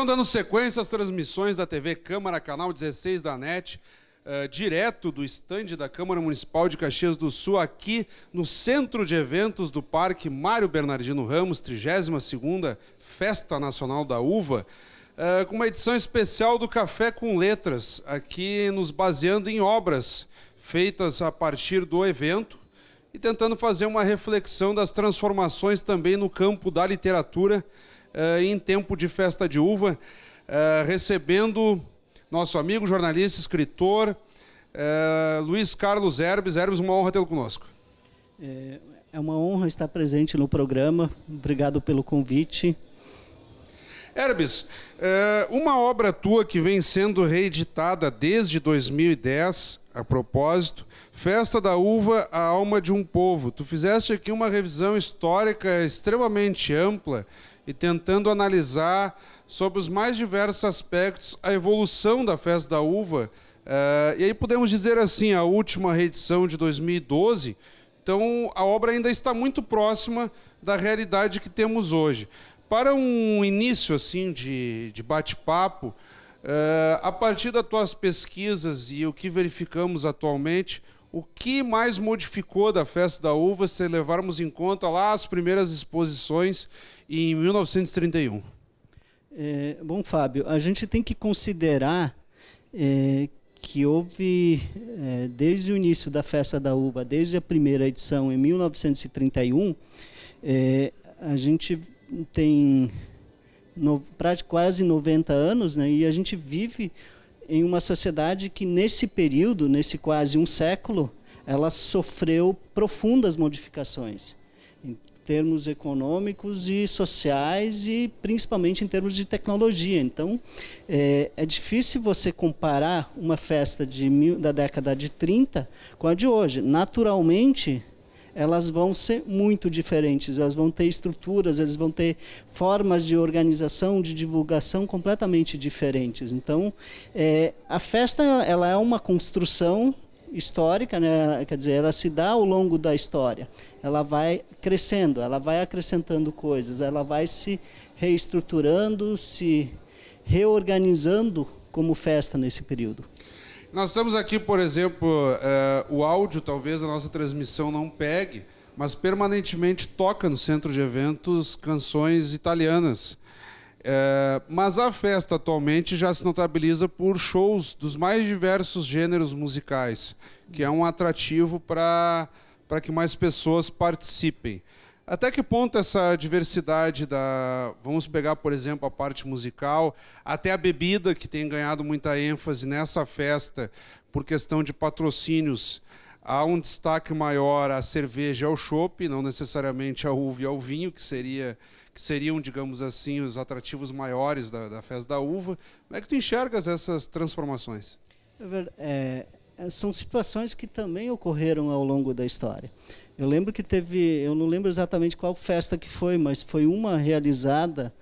Então, dando sequência às transmissões da TV Câmara, canal 16 da NET, direto do estande da Câmara Municipal de Caxias do Sul, aqui no Centro de Eventos do Parque Mário Bernardino Ramos, 32ª Festa Nacional da Uva, com uma edição especial do Café com Letras, aqui nos baseando em obras feitas a partir do evento e tentando fazer uma reflexão das transformações também no campo da literatura em tempo de festa de uva, recebendo nosso amigo, jornalista, escritor, Luiz Carlos Herbes. Herbes, uma honra tê-lo conosco. É uma honra estar presente no programa. Obrigado pelo convite. Herbes, uma obra tua que vem sendo reeditada desde 2010, a propósito, Festa da Uva, a Alma de um Povo. Tu fizeste aqui uma revisão histórica extremamente ampla e tentando analisar sobre os mais diversos aspectos a evolução da Festa da Uva. E aí podemos dizer assim, a última reedição de 2012, então a obra ainda está muito próxima da realidade que temos hoje. Para um início assim de bate-papo, a partir das tuas pesquisas e o que verificamos atualmente, o que mais modificou da Festa da Uva se levarmos em conta lá as primeiras exposições em 1931? Bom, Fábio, a gente tem que considerar que houve, desde o início da Festa da Uva, desde a primeira edição em 1931, a gente tem quase 90 anos, né, e a gente vive em uma sociedade que nesse período, nesse quase um século, ela sofreu profundas modificações em termos econômicos e sociais e principalmente em termos de tecnologia. Então, é difícil você comparar uma festa da década de 30 com a de hoje. Naturalmente, elas vão ser muito diferentes, elas vão ter estruturas, eles vão ter formas de organização, de divulgação completamente diferentes. Então, a festa ela é uma construção histórica, né? Quer dizer, ela se dá ao longo da história, ela vai crescendo, ela vai acrescentando coisas, ela vai se reestruturando, se reorganizando como festa nesse período. Nós estamos aqui, por exemplo, o áudio talvez a nossa transmissão não pegue, mas permanentemente toca no centro de eventos canções italianas. Mas a festa atualmente já se notabiliza por shows dos mais diversos gêneros musicais, que é um atrativo para que mais pessoas participem. Até que ponto essa diversidade vamos pegar, por exemplo, a parte musical, até a bebida, que tem ganhado muita ênfase nessa festa por questão de patrocínios, há um destaque maior à cerveja e ao chopp, não necessariamente à uva e ao vinho, que seriam, digamos assim, os atrativos maiores da festa da uva. Como é que tu enxergas essas transformações? São situações que também ocorreram ao longo da história. Eu lembro que eu não lembro exatamente qual festa que foi, mas foi uma realizada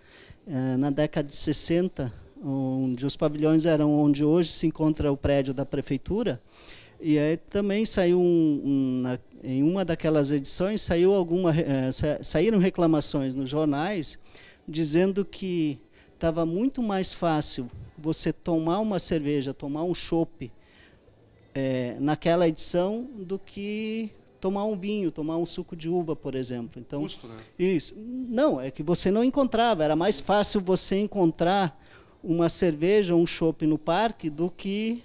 na década de 60, onde os pavilhões eram onde hoje se encontra o prédio da prefeitura, e aí também saiu em uma daquelas edições saíram reclamações nos jornais dizendo que estava muito mais fácil você tomar uma cerveja, tomar um chopp naquela edição do que tomar um vinho, tomar um suco de uva, por exemplo. Então, justo, né? Isso. Não, é que você não encontrava. Era mais fácil você encontrar uma cerveja ou um chopp no parque do que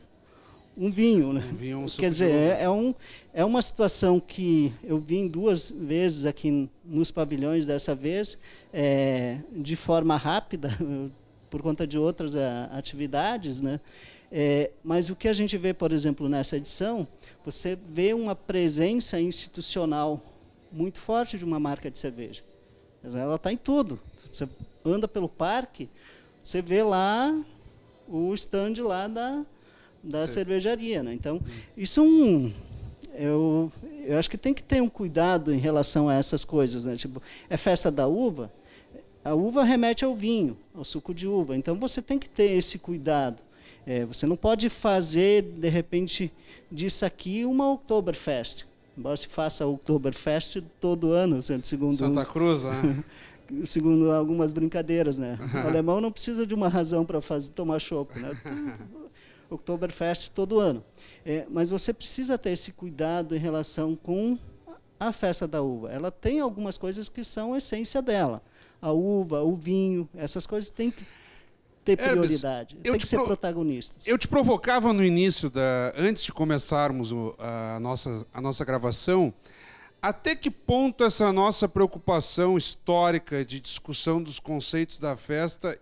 um vinho, né? Quer dizer, é uma situação que eu vim 2 vezes aqui nos pavilhões, dessa vez, de forma rápida, por conta de outras atividades, né? Mas o que a gente vê, por exemplo, nessa edição, você vê uma presença institucional muito forte de uma marca de cerveja. Ela está em tudo. Você anda pelo parque, você vê lá o stand lá da cervejaria, né? Então, isso eu acho que tem que ter um cuidado em relação a essas coisas, né? Tipo, é festa da uva, a uva remete ao vinho, ao suco de uva. Então, você tem que ter esse cuidado. Você não pode fazer, de repente, disso aqui uma Oktoberfest. Embora se faça a Oktoberfest todo ano, segundo Santa Cruz, né? segundo algumas brincadeiras, né? O alemão não precisa de uma razão para tomar chopp, né? Oktoberfest todo ano. Mas você precisa ter esse cuidado em relação com a festa da uva. Ela tem algumas coisas que são a essência dela. A uva, o vinho, essas coisas têm que ter prioridade, tem que ser protagonistas. Eu te provocava no início, antes de começarmos a nossa gravação, até que ponto essa nossa preocupação histórica de discussão dos conceitos da festa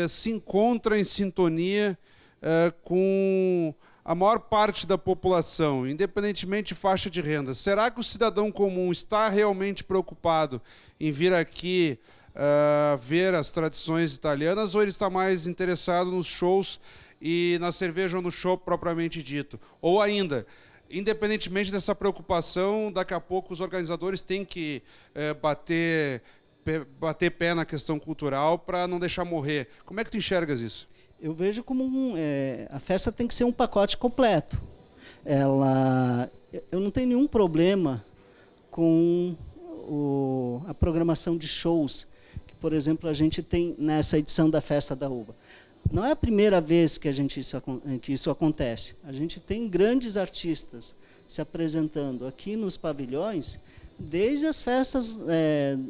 se encontra em sintonia com a maior parte da população, independentemente de faixa de renda? Será que o cidadão comum está realmente preocupado em vir aqui ver as tradições italianas, ou ele está mais interessado nos shows e na cerveja ou no chopp propriamente dito? Ou ainda, independentemente dessa preocupação, daqui a pouco os organizadores têm que bater pé na questão cultural para não deixar morrer. Como é que tu enxergas isso? Eu vejo como a festa tem que ser um pacote completo. Eu não tenho nenhum problema com a programação de shows que, por exemplo, a gente tem nessa edição da Festa da Uva. Não é a primeira vez que isso acontece. A gente tem grandes artistas se apresentando aqui nos pavilhões. Desde as festas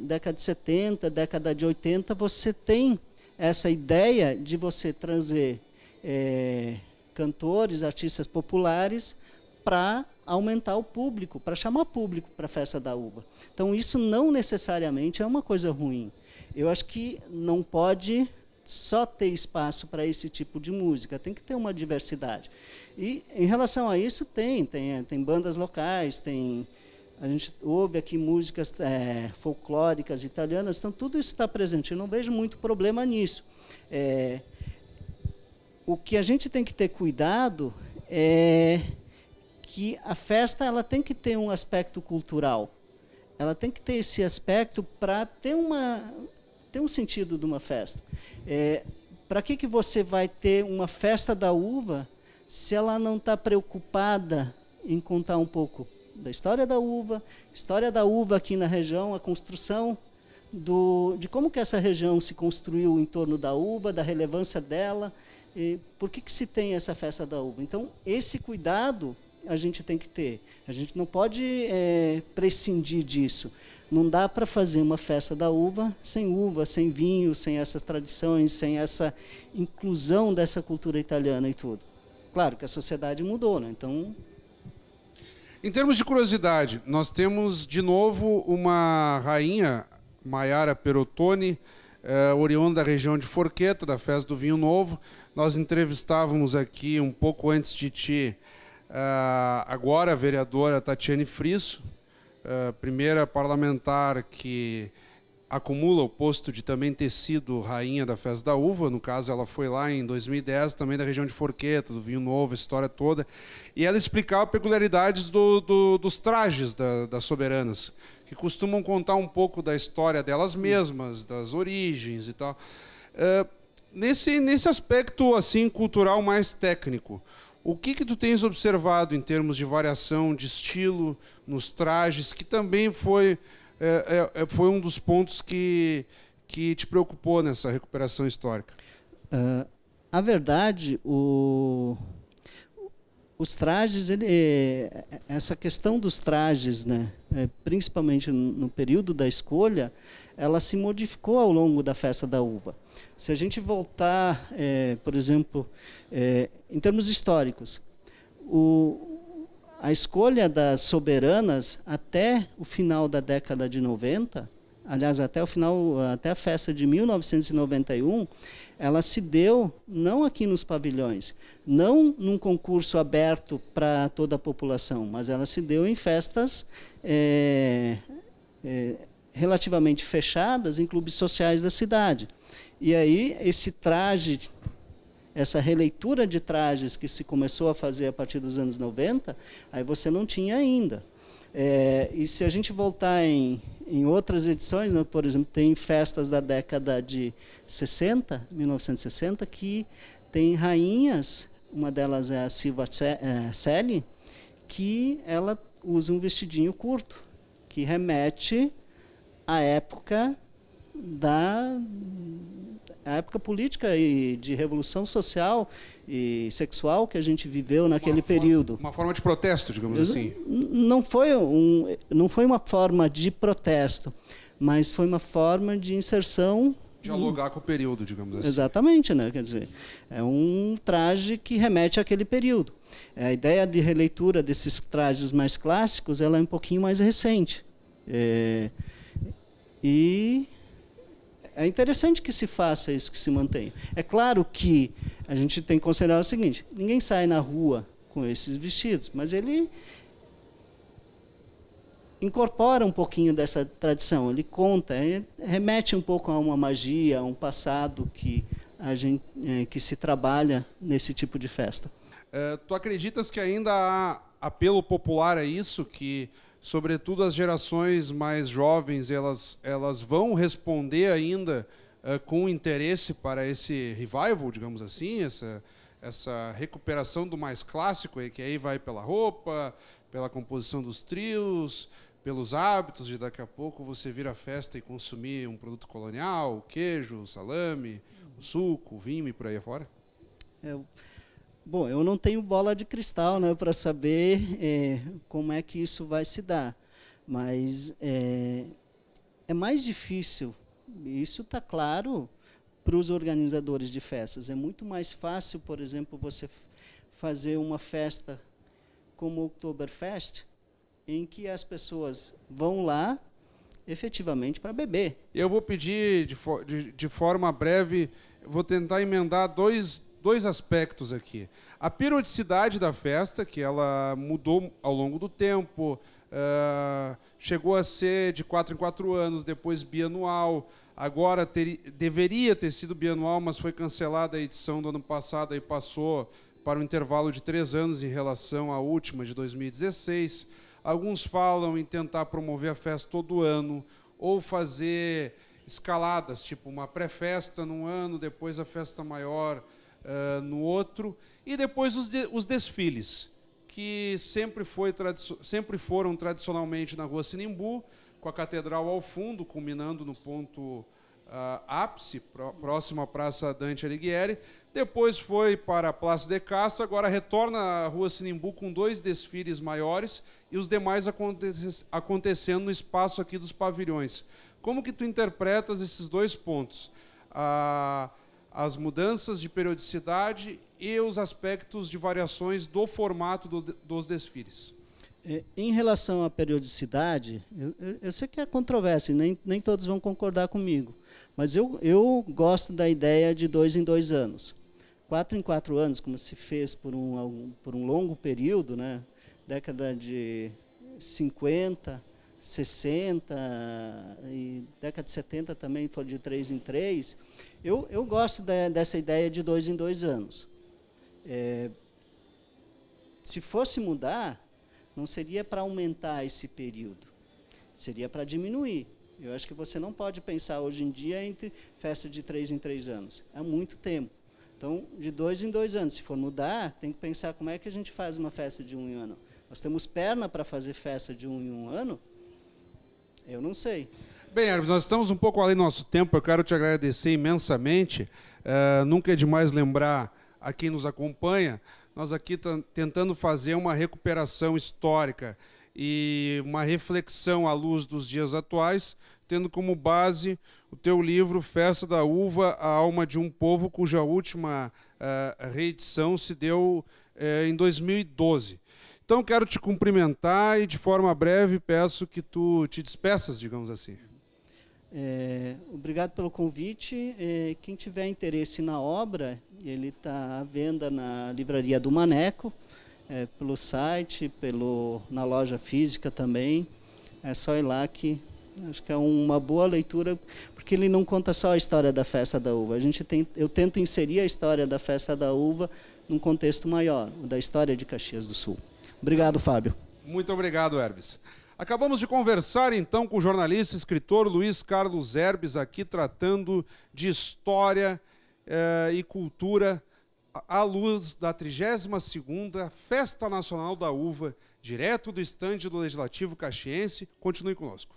década de 70, década de 80, você tem essa ideia de você trazer cantores, artistas populares para aumentar o público, para chamar público para a Festa da Uva. Então, isso não necessariamente é uma coisa ruim. Eu acho que não pode só ter espaço para esse tipo de música, tem que ter uma diversidade. E, em relação a isso, tem bandas locais, a gente ouve aqui músicas folclóricas italianas, então tudo isso está presente. Eu não vejo muito problema nisso. O que a gente tem que ter cuidado é que a festa ela tem que ter um aspecto cultural. Ela tem que ter esse aspecto para ter um sentido de uma festa. Para que você vai ter uma festa da uva se ela não está preocupada em contar um pouco da história da uva aqui na região, a construção de como que essa região se construiu em torno da uva, da relevância dela, e por que se tem essa festa da uva. Então, esse cuidado a gente tem que ter. A gente não pode prescindir disso. Não dá para fazer uma festa da uva, sem vinho, sem essas tradições, sem essa inclusão dessa cultura italiana e tudo. Claro que a sociedade mudou, né? Então... Em termos de curiosidade, nós temos de novo uma rainha, Maiara Perottoni, oriunda da região de Forqueta, da Festa do Vinho Novo. Nós entrevistávamos aqui, um pouco antes de ti, agora a vereadora Tatiane Frisso, primeira parlamentar que acumula o posto de também ter sido rainha da Festa da Uva. No caso, ela foi lá em 2010, também da região de Forqueta, do Vinho Novo, a história toda. E ela explicava peculiaridades dos trajes das soberanas, que costumam contar um pouco da história delas mesmas, das origens e tal. Nesse aspecto assim cultural mais técnico, o que tu tens observado em termos de variação de estilo nos trajes, que também foi um dos pontos que te preocupou nessa recuperação histórica? A verdade, os trajes, essa questão dos trajes, né, principalmente no período da escolha, ela se modificou ao longo da Festa da Uva. Se a gente voltar, por exemplo, em termos históricos, a escolha das soberanas até o final da década de 90, aliás, até a festa de 1991, ela se deu não aqui nos pavilhões, não num concurso aberto para toda a população, mas ela se deu em festas relativamente fechadas, em clubes sociais da cidade. E aí esse traje, essa releitura de trajes que se começou a fazer a partir dos anos 90, aí você não tinha ainda. E se a gente voltar em outras edições, né, por exemplo, tem festas da década de 60, 1960, que tem rainhas, uma delas é a Silva Celi, que ela usa um vestidinho curto, que remete à época da época política e de revolução social e sexual que a gente viveu naquele período. Uma forma de protesto, digamos assim. Não foi uma forma de protesto, mas foi uma forma de inserção. Dialogar com o período, digamos assim. Exatamente, né? Quer dizer, é um traje que remete àquele período. A ideia de releitura desses trajes mais clássicos, ela é um pouquinho mais recente. E é interessante que se faça isso, que se mantenha. É claro que a gente tem que considerar o seguinte: ninguém sai na rua com esses vestidos, mas ele incorpora um pouquinho dessa tradição, ele conta, ele remete um pouco a uma magia, a um passado que se trabalha nesse tipo de festa. Tu acreditas que ainda há apelo popular a isso, que, sobretudo, as gerações mais jovens, elas vão responder ainda com interesse para esse revival, digamos assim, essa recuperação do mais clássico, que aí vai pela roupa, pela composição dos trios, pelos hábitos de daqui a pouco você vir à festa e consumir um produto colonial, o queijo, o salame, o suco, o vinho e por aí afora? Bom, eu não tenho bola de cristal, né, para saber como é que isso vai se dar, mas é mais difícil, isso está claro para os organizadores de festas. É muito mais fácil, por exemplo, você fazer uma festa como o Oktoberfest, em que as pessoas vão lá efetivamente para beber. Eu vou pedir, de forma breve, vou tentar emendar dois aspectos aqui. A periodicidade da festa, que ela mudou ao longo do tempo, chegou a ser de 4 em 4 anos, depois bianual, agora deveria ter sido bianual, mas foi cancelada a edição do ano passado e passou para um intervalo de 3 anos em relação à última, de 2016. Alguns falam em tentar promover a festa todo ano, ou fazer escaladas, tipo uma pré-festa num ano, depois a festa maior no outro, e depois os desfiles, que sempre foram tradicionalmente na Rua Sinimbu, com a catedral ao fundo, culminando no ponto ápice, próximo à Praça Dante Alighieri. Depois foi para a Praça de Castro, agora retorna à Rua Sinimbu com 2 desfiles maiores e os demais acontecendo no espaço aqui dos pavilhões. Como que tu interpretas esses 2 pontos? As mudanças de periodicidade e os aspectos de variações do formato dos desfiles. Em relação à periodicidade, eu sei que é controvérsia, nem todos vão concordar comigo, mas eu gosto da ideia de 2 em 2 anos. 4 em 4 anos, como se fez por um longo período, né? Década de 50, 60 e década de 70 também foi de 3 em 3. Eu gosto dessa ideia de 2 em 2 anos. Se fosse mudar, não seria para aumentar esse período, seria para diminuir. Eu acho que você não pode pensar hoje em dia entre festa de 3 em 3 anos. É muito tempo. Então, de 2 em 2 anos. Se for mudar, tem que pensar como é que a gente faz uma festa de 1 em 1 ano. Nós temos perna para fazer festa de 1 em 1 ano? Eu não sei. Bem, Hermes, nós estamos um pouco além do nosso tempo. Eu quero te agradecer imensamente. Nunca é demais lembrar a quem nos acompanha. Nós aqui tentando fazer uma recuperação histórica e uma reflexão à luz dos dias atuais, tendo como base o teu livro Festa da Uva, a Alma de um Povo, cuja última reedição se deu em 2012. Então, quero te cumprimentar e, de forma breve, peço que tu te despeças, digamos assim. Obrigado pelo convite. Quem tiver interesse na obra, ele está à venda na Livraria do Maneco, pelo site, na loja física também. É só ir lá que acho que é uma boa leitura, porque ele não conta só a história da Festa da Uva. Eu tento inserir a história da Festa da Uva num contexto maior, da história de Caxias do Sul. Obrigado, Fábio. Muito obrigado, Hermes. Acabamos de conversar, então, com o jornalista e escritor Luiz Carlos Herbes, aqui tratando de história e cultura à luz da 32ª Festa Nacional da Uva, direto do estande do Legislativo Caxiense. Continue conosco.